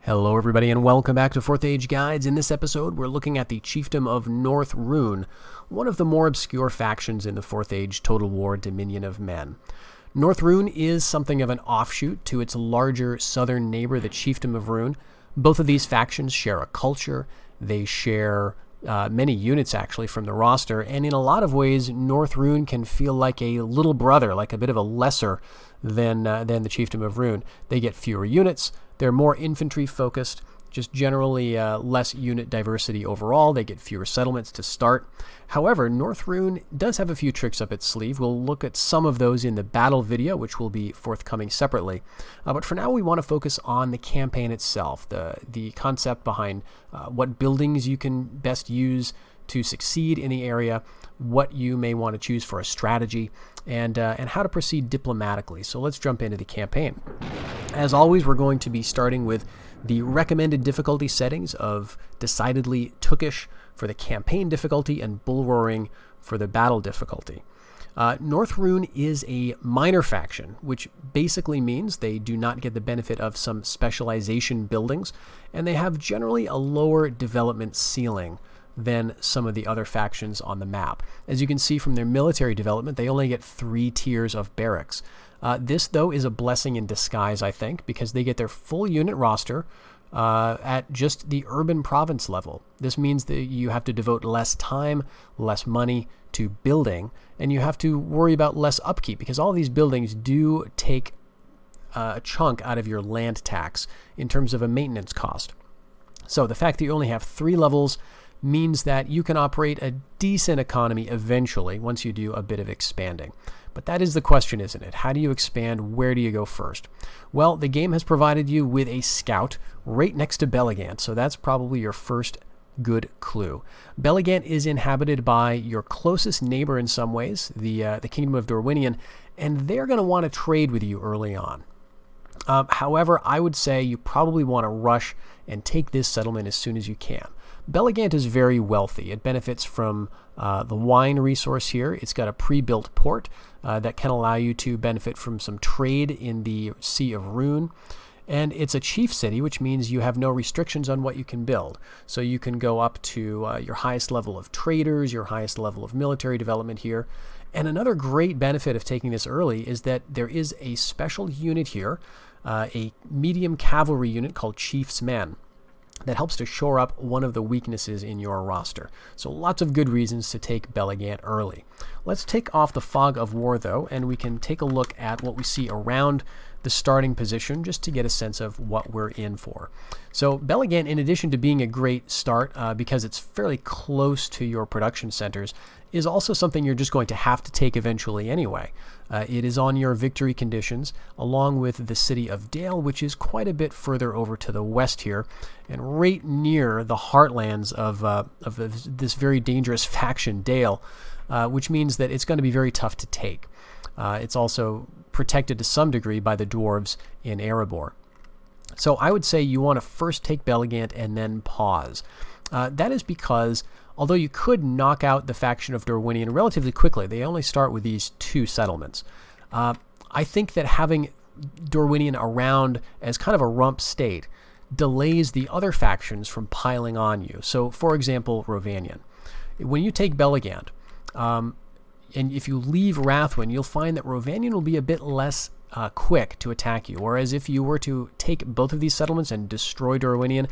Hello everybody and welcome back to 4th Age Guides. In this episode we're looking at the Chiefdom of North Rhun, one of the more obscure factions in the 4th Age Total War Dominion of Men. North Rhun is something of an offshoot to its larger southern neighbor, the Chiefdom of Rhun. Both of these factions share a culture, they share many units actually from the roster, and in a lot of ways North Rhun can feel like a little brother, like a bit of a lesser than the Chiefdom of Rhun. They get fewer units, they're more infantry focused, just generally less unit diversity overall. They get fewer settlements to start. However, North Rhun does have a few tricks up its sleeve. We'll look at some of those in the battle video, which will be forthcoming separately. But for now, we want to focus on the campaign itself, the concept behind what buildings you can best use to succeed in the area, what you may want to choose for a strategy, and how to proceed diplomatically. So let's jump into the campaign. As always, we're going to be starting with the recommended difficulty settings of decidedly Tookish for the campaign difficulty and bull roaring for the battle difficulty. North Rhun is a minor faction, which basically means they do not get the benefit of some specialization buildings, and they have generally a lower development ceiling than some of the other factions on the map. As you can see from their military development, they only get 3 tiers of barracks. This, though, is a blessing in disguise, I think, because they get their full unit roster at just the urban province level. This means that you have to devote less time, less money to building, and you have to worry about less upkeep, because all these buildings do take a chunk out of your land tax in terms of a maintenance cost. So the fact that you only have 3 levels means that you can operate a decent economy eventually once you do a bit of expanding. But that is the question, isn't it? How do you expand? Where do you go first? Well, the game has provided you with a scout right next to Belligant, so that's probably your first good clue. Belligant is inhabited by your closest neighbor in some ways, the Kingdom of Dorwinion, and they're going to want to trade with you early on. However, I would say you probably want to rush and take this settlement as soon as you can. Belligant is very wealthy. It benefits from the wine resource here. It's got a pre-built port that can allow you to benefit from some trade in the Sea of Rhun. And it's a chief city, which means you have no restrictions on what you can build. So you can go up to your highest level of traders, your highest level of military development here. And another great benefit of taking this early is that there is a special unit here, a medium cavalry unit called Chief's Men, that helps to shore up one of the weaknesses in your roster. So lots of good reasons to take Belligant early. Let's take off the fog of war, though, and we can take a look at what we see around the starting position just to get a sense of what we're in for. So Belligant, in addition to being a great start because it's fairly close to your production centers, is also something you're just going to have to take eventually anyway. It is on your victory conditions, along with the city of Dale, which is quite a bit further over to the west here, and right near the heartlands of this very dangerous faction, Dale, which means that it's going to be very tough to take. It's also protected to some degree by the dwarves in Erebor. So I would say you want to first take Belligant and then pause. That is because although you could knock out the faction of Dorwinion relatively quickly, they only start with these 2 settlements. I think that having Dorwinion around as kind of a rump state delays the other factions from piling on you. So, for example, Rovanion. When you take Belligant, and if you leave Rathwin, you'll find that Rovanion will be a bit less quick to attack you. Whereas if you were to take both of these settlements and destroy Dorwinion,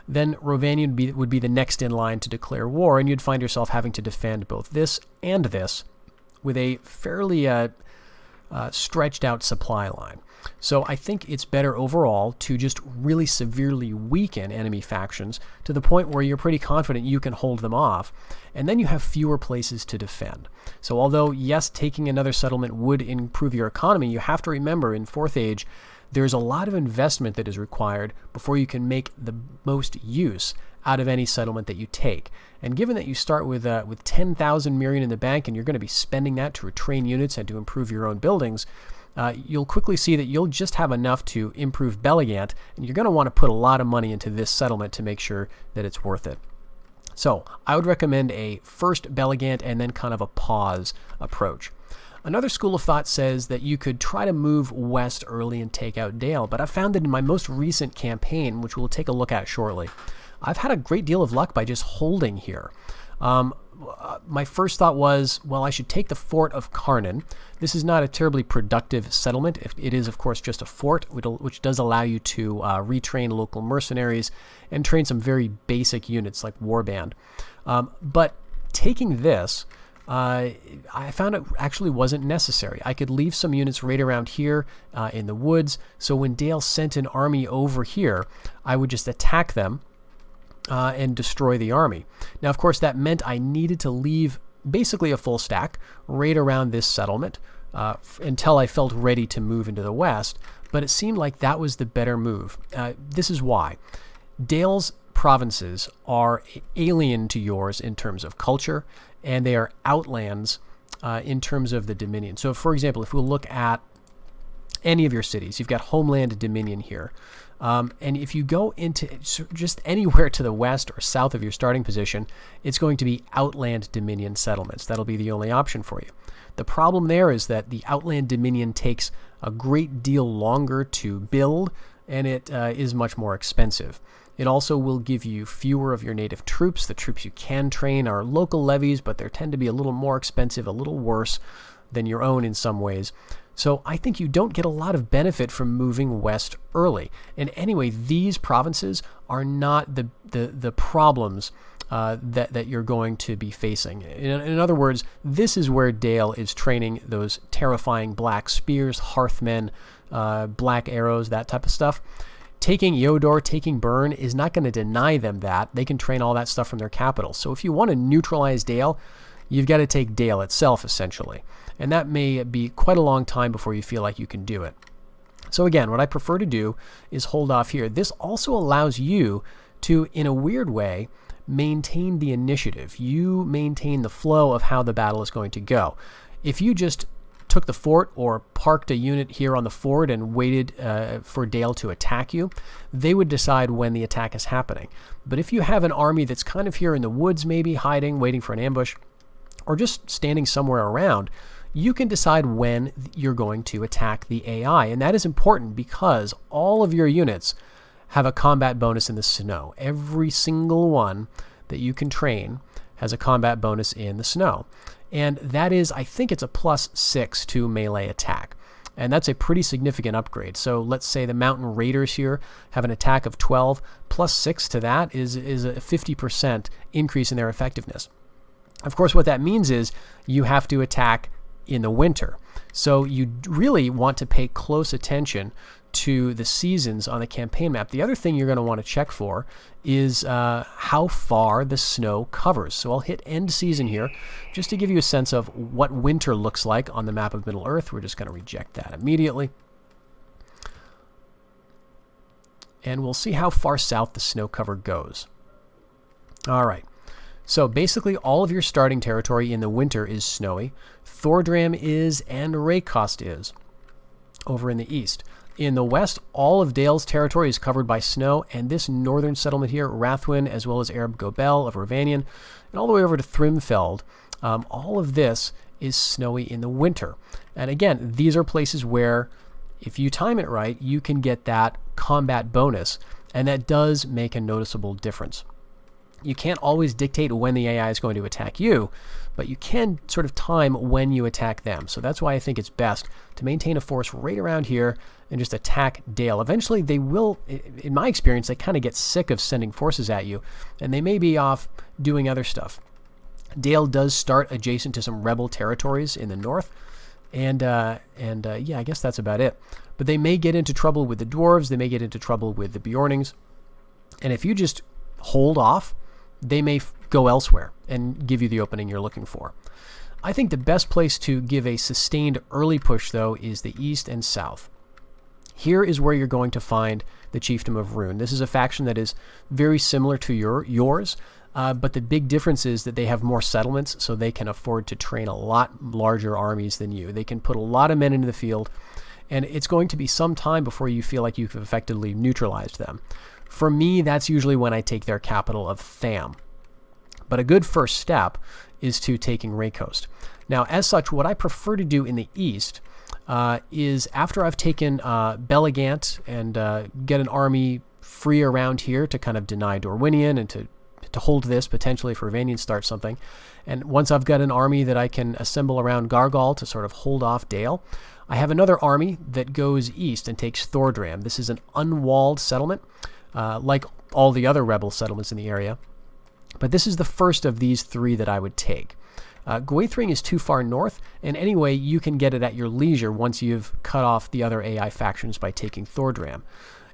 then Rovanion would be the next in line to declare war, and you'd find yourself having to defend both this and this with a fairly stretched out supply line. So I think it's better overall to just really severely weaken enemy factions to the point where you're pretty confident you can hold them off, and then you have fewer places to defend. So although, yes, taking another settlement would improve your economy, you have to remember in 4th Age, there's a lot of investment that is required before you can make the most use out of any settlement that you take. And given that you start with 10,000 Mirian in the bank and you're going to be spending that to retrain units and to improve your own buildings, you'll quickly see that you'll just have enough to improve Belligant, and you're going to want to put a lot of money into this settlement to make sure that it's worth it. So I would recommend a first Belligant and then kind of a pause approach. Another school of thought says that you could try to move west early and take out Dale, but I found that in my most recent campaign, which we'll take a look at shortly, I've had a great deal of luck by just holding here. My first thought was, well, I should take the fort of Carnan. This is not a terribly productive settlement. It is, of course, just a fort, which does allow you to retrain local mercenaries and train some very basic units like Warband. But taking this, I found it actually wasn't necessary. I could leave some units right around here in the woods, so when Dale sent an army over here, I would just attack them and destroy the army. Now, of course, that meant I needed to leave basically a full stack right around this settlement until I felt ready to move into the west, but it seemed like that was the better move. This is why. Dale's provinces are alien to yours in terms of culture, and they are outlands in terms of the Dominion. So, for example, if we look at any of your cities, you've got Homeland Dominion here. And if you go into just anywhere to the west or south of your starting position, it's going to be Outland Dominion settlements. That'll be the only option for you. The problem there is that the Outland Dominion takes a great deal longer to build, and it is much more expensive. It also will give you fewer of your native troops. The troops you can train are local levies, but they tend to be a little more expensive, a little worse than your own in some ways. So I think you don't get a lot of benefit from moving west early. And anyway, these provinces are not the problems that you're going to be facing. In other words, this is where Dale is training those terrifying black spears, hearthmen, black arrows, that type of stuff. Taking Eodor, taking Bern is not going to deny them that. They can train all that stuff from their capital. So if you want to neutralize Dale, you've got to take Dale itself, essentially. And that may be quite a long time before you feel like you can do it. So again, what I prefer to do is hold off here. This also allows you to, in a weird way, maintain the initiative. You maintain the flow of how the battle is going to go. If you just took the fort or parked a unit here on the fort and waited for Dale to attack you, they would decide when the attack is happening. But if you have an army that's kind of here in the woods, maybe hiding, waiting for an ambush, or just standing somewhere around, you can decide when you're going to attack the AI. And that is important because all of your units have a combat bonus in the snow. Every single one that you can train has a combat bonus in the snow. And that is, I think it's a +6 to melee attack. And that's a pretty significant upgrade. So let's say the Mountain Raiders here have an attack of 12. +6 to that is a 50% increase in their effectiveness. Of course, what that means is you have to attack in the winter. So you really want to pay close attention to the seasons on the campaign map. The other thing you're going to want to check for is how far the snow covers. So I'll hit end season here just to give you a sense of what winter looks like on the map of Middle Earth. We're just going to reject that immediately. And we'll see how far south the snow cover goes. All right. So basically all of your starting territory in the winter is snowy. Thordram is, and Raykost is, over in the east. In the west, all of Dale's territory is covered by snow, and this northern settlement here, Rathwin, as well as Arab Gobel of Ravanian, and all the way over to Thrimfeld, all of this is snowy in the winter. And again, these are places where, if you time it right, you can get that combat bonus, and that does make a noticeable difference. You can't always dictate when the AI is going to attack you, but you can sort of time when you attack them. So that's why I think it's best to maintain a force right around here and just attack Dale. Eventually they will, in my experience, they kind of get sick of sending forces at you, and they may be off doing other stuff. Dale does start adjacent to some rebel territories in the north, and yeah, I guess that's about it. But they may get into trouble with the dwarves, they may get into trouble with the Bjornings, and if you just hold off, they may go elsewhere and give you the opening you're looking for. I think the best place to give a sustained early push, though, is the east and south. Here is where you're going to find the Chiefdom of Rhun. This is a faction that is very similar to yours, but the big difference is that they have more settlements, so they can afford to train a lot larger armies than you. They can put a lot of men into the field, and it's going to be some time before you feel like you've effectively neutralized them. For me, that's usually when I take their capital of Tham. But a good first step is to taking Raykost. Now, as such, what I prefer to do in the east is after I've taken Belligant and get an army free around here to kind of deny Dorwinion and to hold this potentially if Ravanian starts something. And once I've got an army that I can assemble around Gargal to sort of hold off Dale, I have another army that goes east and takes Thordram. This is an unwalled settlement, like all the other rebel settlements in the area. But this is the first of these three that I would take. Gwaithring is too far north, and anyway, you can get it at your leisure once you've cut off the other AI factions by taking Thordram.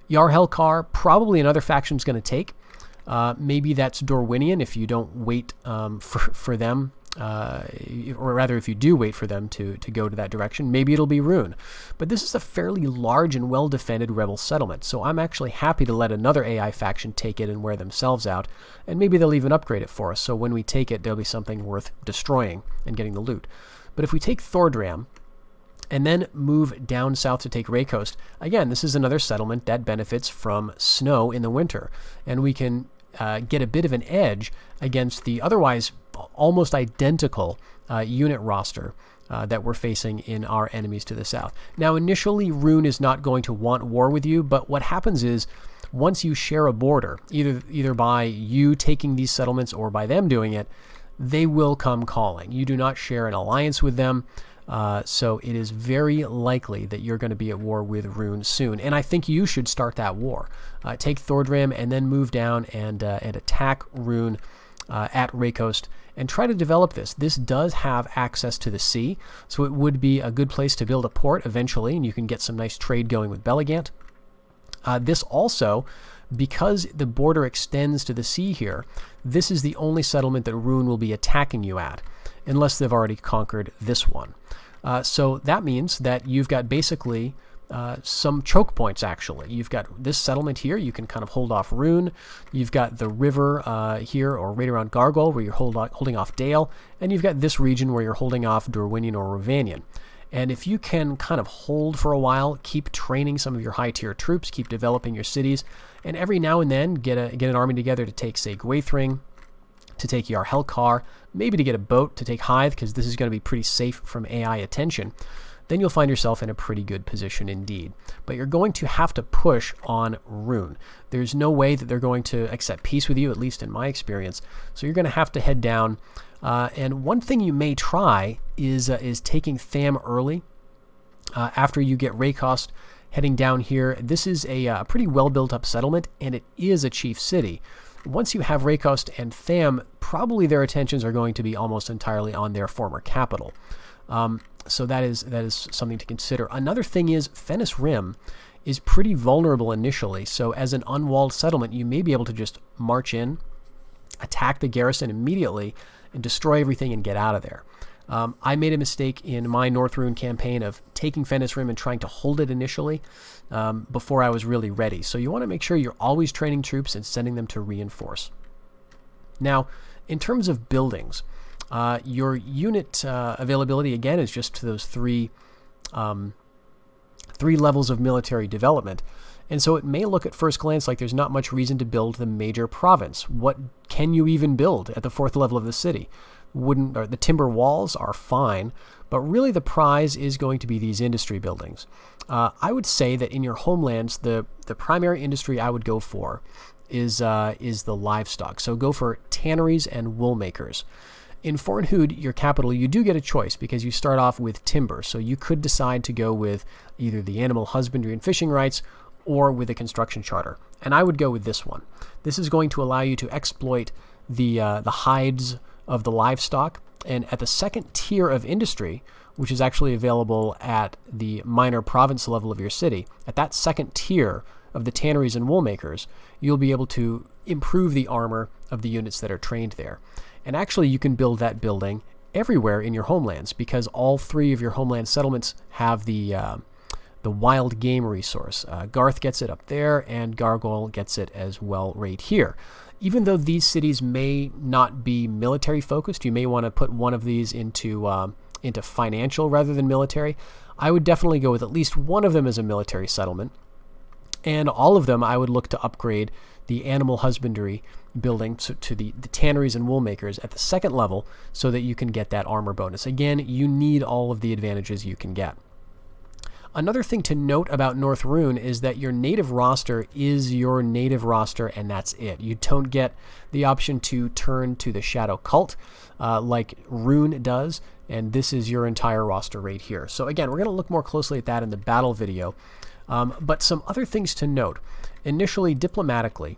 Yarhelkar, probably another faction's going to take. Maybe that's Dorwinion if you don't wait for them, or rather if you do wait for them to go to that direction. Maybe it'll be Rhun. But this is a fairly large and well-defended rebel settlement, so I'm actually happy to let another AI faction take it and wear themselves out, and maybe they'll even upgrade it for us, so when we take it, there'll be something worth destroying and getting the loot. But if we take Thordram, and then move down south to take Raycoast, again, this is another settlement that benefits from snow in the winter, and we can get a bit of an edge against the otherwise almost identical unit roster that we're facing in our enemies to the south. Now, initially, Rhun is not going to want war with you, but what happens is once you share a border, either by you taking these settlements or by them doing it, they will come calling. You do not share an alliance with them. So it is very likely that you're going to be at war with Rhun soon. And I think you should start that war. Take Thordram and then move down and attack Rhun at Raycoast and try to develop this. This does have access to the sea, so it would be a good place to build a port eventually, and you can get some nice trade going with Belligant. This also, because the border extends to the sea here, this is the only settlement that Rhun will be attacking you at, unless they've already conquered this one. So that means that you've got basically some choke points, actually. You've got this settlement here. You can kind of hold off Rhun. You've got the river here, or right around Gargal, where you're holding off Dale. And you've got this region where you're holding off Dorwinion or Ravanian. And if you can kind of hold for a while, keep training some of your high-tier troops, keep developing your cities, and every now and then get an army together to take, say, Gwaithring, to take Yarhelkar, maybe to get a boat to take Hythe, because this is going to be pretty safe from AI attention, then you'll find yourself in a pretty good position indeed. But you're going to have to push on Rhun. There's no way that they're going to accept peace with you, at least in my experience. So you're going to have to head down. And one thing you may try is taking Tham early. After you get Raycost heading down here, this is a pretty well-built-up settlement, and it is a chief city. Once you have Raycost and Tham, probably their attentions are going to be almost entirely on their former capital. So that is something to consider. Another thing is Fennis Rim is pretty vulnerable initially, so as an unwalled settlement, you may be able to just march in, attack the garrison immediately, and destroy everything and get out of there. I made a mistake in my North Rhun campaign of taking Fennis Rim and trying to hold it initially before I was really ready. So you want to make sure you're always training troops and sending them to reinforce. Now, in terms of buildings, your unit availability, again, is just to those three levels of military development. And so it may look at first glance like there's not much reason to build the major province. What can you even build at the 4th level of the city? The timber walls are fine, but really the prize is going to be these industry buildings. I would say that in your homelands, the primary industry I would go for is the livestock. So go for tanneries and wool makers. In Fornhud, your capital, you do get a choice because you start off with timber. So you could decide to go with either the animal husbandry and fishing rights or with a construction charter. And I would go with this one. This is going to allow you to exploit the hides of the livestock. And at the second tier of industry, which is actually available at the minor province level of your city, at that second tier of the tanneries and wool makers, you'll be able to improve the armor of the units that are trained there. And actually, you can build that building everywhere in your homelands because all three of your homeland settlements have the wild game resource. Garth gets it up there, and Gargoyle gets it as well right here. Even though these cities may not be military focused, you may want to put one of these into financial rather than military. I would definitely go with at least one of them as a military settlement. And all of them I would look to upgrade the animal husbandry building to the tanneries and wool makers at the second level so that you can get that armor bonus. Again, you need all of the advantages you can get. Another thing to note about North Rhun is that your native roster is your native roster, and that's it. You don't get the option to turn to the Shadow Cult like Rhun does, and this is your entire roster right here. So again, we're going to look more closely at that in the battle video. But some other things to note. Initially, diplomatically,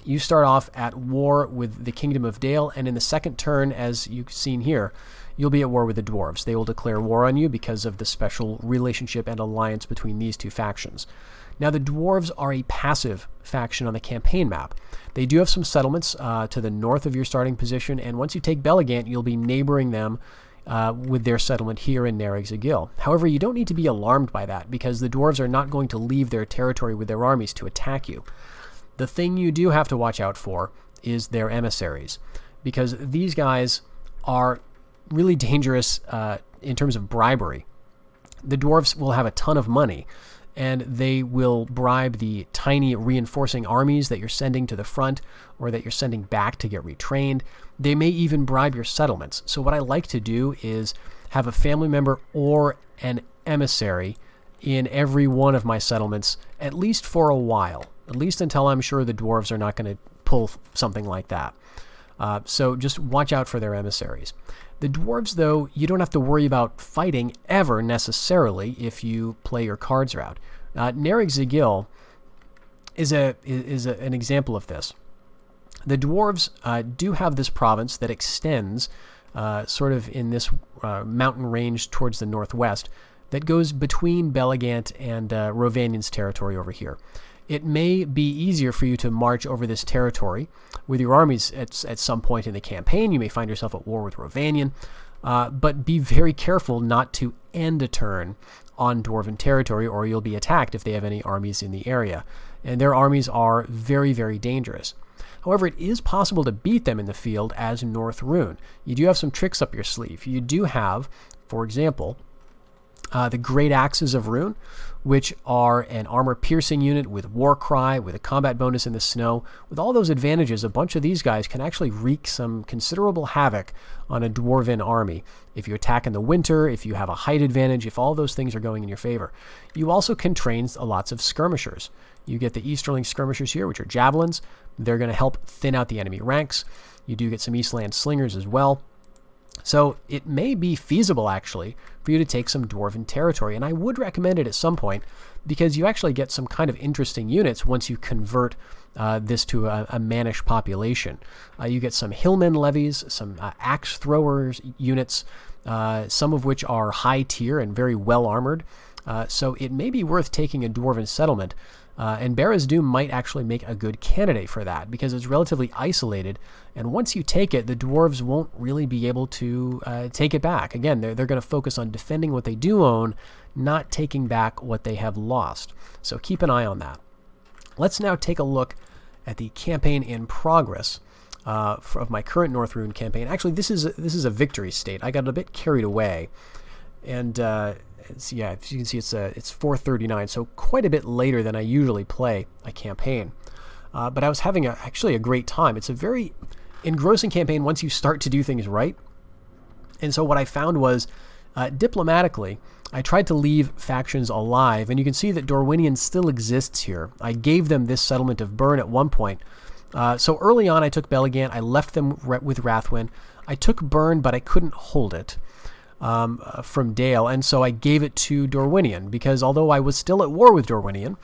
you start off at war with the Kingdom of Dale, and in the second turn, as you've seen here, you'll be at war with the dwarves. They will declare war on you because of the special relationship and alliance between these two factions. Now, the dwarves are a passive faction on the campaign map. They do have some settlements to the north of your starting position, and once you take Belligant, you'll be neighboring them with their settlement here in Nerrig-Zagil. However, you don't need to be alarmed by that, because the dwarves are not going to leave their territory with their armies to attack you. The thing you do have to watch out for is their emissaries, because these guys are really dangerous in terms of bribery. The dwarves will have a ton of money, and they will bribe the tiny reinforcing armies that you're sending to the front or that you're sending back to get retrained. They may even bribe your settlements. So what I like to do is have a family member or an emissary in every one of my settlements, at least for a while, at least until I'm sure the dwarves are not going to pull something like that. So just watch out for their emissaries. The dwarves, though, you don't have to worry about fighting ever necessarily if you play your cards right. Nerrig-Zagil is an example of this. The dwarves do have this province that extends sort of in this mountain range towards the northwest that goes between Belligant and Rovanian's territory over here. It may be easier for you to march over this territory with your armies at some point in the campaign. You may find yourself at war with Rovanian, but be very careful not to end a turn on Dwarven territory, or you'll be attacked if they have any armies in the area. And their armies are very, very dangerous. However, it is possible to beat them in the field as North Rhun. You do have some tricks up your sleeve. You do have, for example, the Great Axes of Rhun, which are an armor-piercing unit with War Cry, with a combat bonus in the snow. With all those advantages, a bunch of these guys can actually wreak some considerable havoc on a Dwarven army. If you attack in the winter, if you have a height advantage, if all those things are going in your favor. You also can train lots of skirmishers. You get the Easterling skirmishers here, which are javelins. They're going to help thin out the enemy ranks. You do get some Eastland slingers as well. So it may be feasible, actually, for you to take some Dwarven territory, and I would recommend it at some point because you actually get some kind of interesting units once you convert this to a mannish population. You get some hillmen levies, some axe throwers units, some of which are high tier and very well armored. So it may be worth taking a Dwarven settlement. And Barrows-Doom might actually make a good candidate for that because it's relatively isolated. And once you take it, the dwarves won't really be able to take it back. Again, they're going to focus on defending what they do own, not taking back what they have lost. So keep an eye on that. Let's now take a look at the campaign in progress of my current North Rhun campaign. Actually, this is a victory state. I got a bit carried away. And yeah, as you can see, it's 4:39, so quite a bit later than I usually play a campaign. But I was having actually a great time. It's a very engrossing campaign once you start to do things right. And so what I found was, diplomatically, I tried to leave factions alive, and you can see that Dorwinian still exists here. I gave them this settlement of Burn at one point. So early on, I took Belligant. I left them with Rathwin. I took Burn, but I couldn't hold it. From Dale, and so I gave it to Dorwinian because although I was still at war with Dorwinian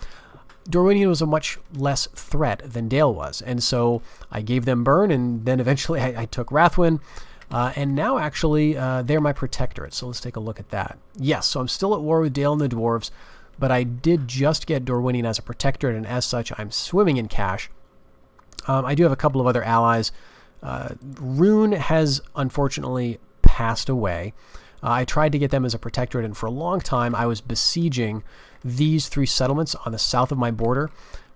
was a much less threat than Dale was, and so I gave them Burn, and then eventually I took Rathwin, and now actually they're my protectorate. So let's take a look at that. Yes, so I'm still at war with Dale and the dwarves, but I did just get Dorwinian as a protectorate, and as such I'm swimming in cash. I do have a couple of other allies. Rhun has unfortunately passed away. I tried to get them as a protectorate, and for a long time I was besieging these three settlements on the south of my border,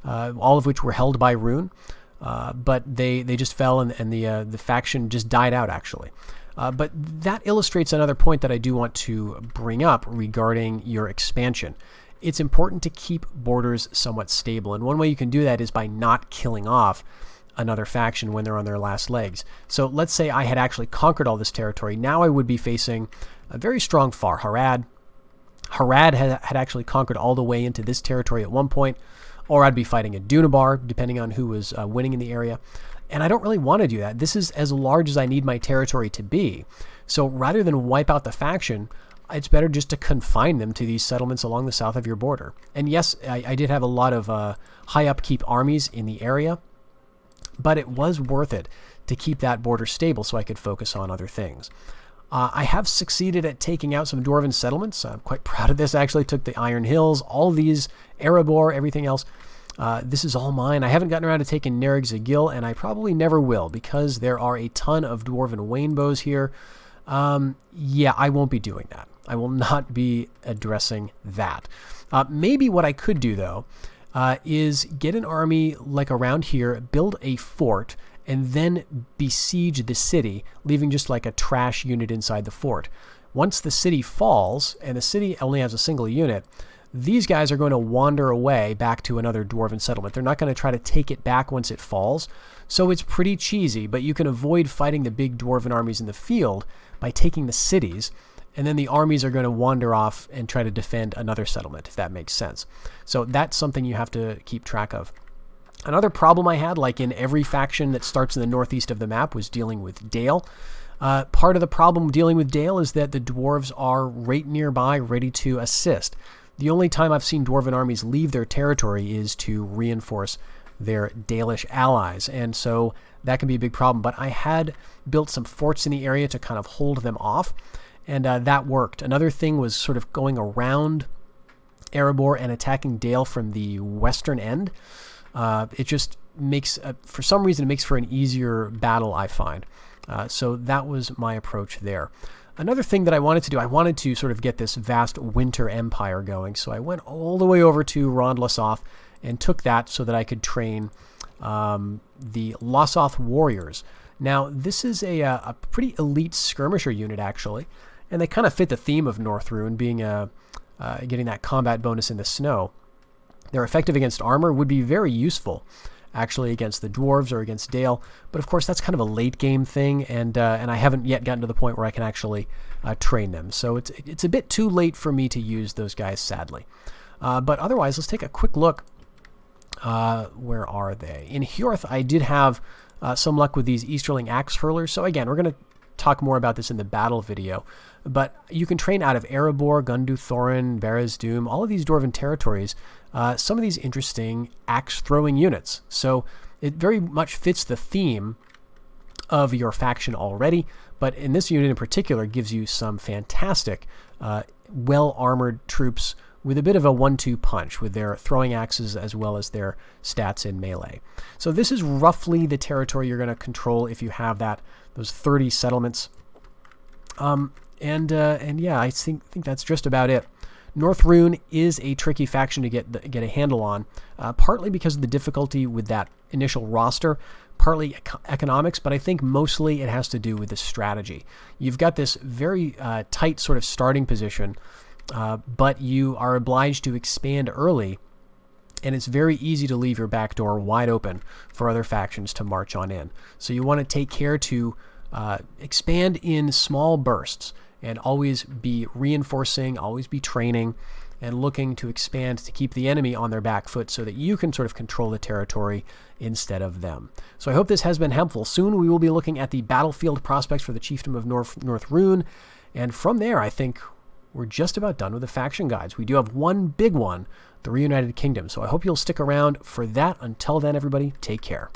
all of which were held by Rhun, but they just fell, and the faction just died out, actually. But that illustrates another point that I do want to bring up regarding your expansion. it's important to keep borders somewhat stable. And one way you can do that is by not killing off another faction when they're on their last legs. So let's say I had actually conquered all this territory. Now I would be facing a very strong Far Harad. Harad had actually conquered all the way into this territory at one point, or I'd be fighting a Dunabar, depending on who was winning in the area. And I don't really want to do that. This is as large as I need my territory to be. So rather than wipe out the faction, it's better just to confine them to these settlements along the south of your border. And yes, I did have a lot of high upkeep armies in the area, but it was worth it to keep that border stable so I could focus on other things. I have succeeded at taking out some Dwarven settlements. I'm quite proud of this. I actually took the Iron Hills, all these, Erebor, everything else. This is all mine. I haven't gotten around to taking Nerrig Zagil, and I probably never will because there are a ton of Dwarven Wainbows here. Yeah, I won't be doing that. I will not be addressing that. Maybe what I could do, though, is get an army like around here, build a fort, and then besiege the city, leaving just like a trash unit inside the fort. Once the city falls, and the city only has a single unit, these guys are going to wander away back to another Dwarven settlement. They're not going to try to take it back once it falls. So it's pretty cheesy, but you can avoid fighting the big Dwarven armies in the field by taking the cities, and then the armies are going to wander off and try to defend another settlement, if that makes sense. So that's something you have to keep track of. Another problem I had, like in every faction that starts in the northeast of the map, was dealing with Dale. Part of the problem dealing with Dale is that the dwarves are right nearby, ready to assist. The only time I've seen Dwarven armies leave their territory is to reinforce their Dalish allies, and so that can be a big problem. But I had built some forts in the area to kind of hold them off, and that worked. Another thing was sort of going around Erebor and attacking Dale from the western end. It just makes, for some reason, it makes for an easier battle, I find. So that was my approach there. Another thing that I wanted to do, I wanted to sort of get this vast winter empire going. So I went all the way over to Rond Lossoth and took that so that I could train the Lossoth warriors. Now, this is a pretty elite skirmisher unit, actually. And they kind of fit the theme of North Rhun, being getting that combat bonus in the snow. They're effective against armor, would be very useful actually against the dwarves or against Dale, but of course that's kind of a late game thing, and I haven't yet gotten to the point where I can actually train them. So it's a bit too late for me to use those guys, sadly. But otherwise, let's take a quick look. Where are they? In Hjorth, I did have some luck with these Easterling axe hurlers. So again, we're going to talk more about this in the battle video, but you can train out of Erebor, Gundu Thorin, Barez Doom, all of these Dwarven territories, some of these interesting axe-throwing units. So it very much fits the theme of your faction already, but in this unit in particular gives you some fantastic, well-armored troops with a bit of a 1-2 punch with their throwing axes as well as their stats in melee. So this is roughly the territory you're going to control if you have those 30 settlements. And yeah, I think that's just about it. North Rhun is a tricky faction to get a handle on, partly because of the difficulty with that initial roster, partly economics, but I think mostly it has to do with the strategy. You've got this very tight sort of starting position, but you are obliged to expand early, and it's very easy to leave your back door wide open for other factions to march on in. So you want to take care to expand in small bursts and always be reinforcing, always be training, and looking to expand to keep the enemy on their back foot so that you can sort of control the territory instead of them. So I hope this has been helpful. Soon we will be looking at the battlefield prospects for the Chiefdom of North Rhun, and from there I think we're just about done with the faction guides. We do have one big one, the Reunited Kingdom, so I hope you'll stick around for that. Until then, everybody, take care.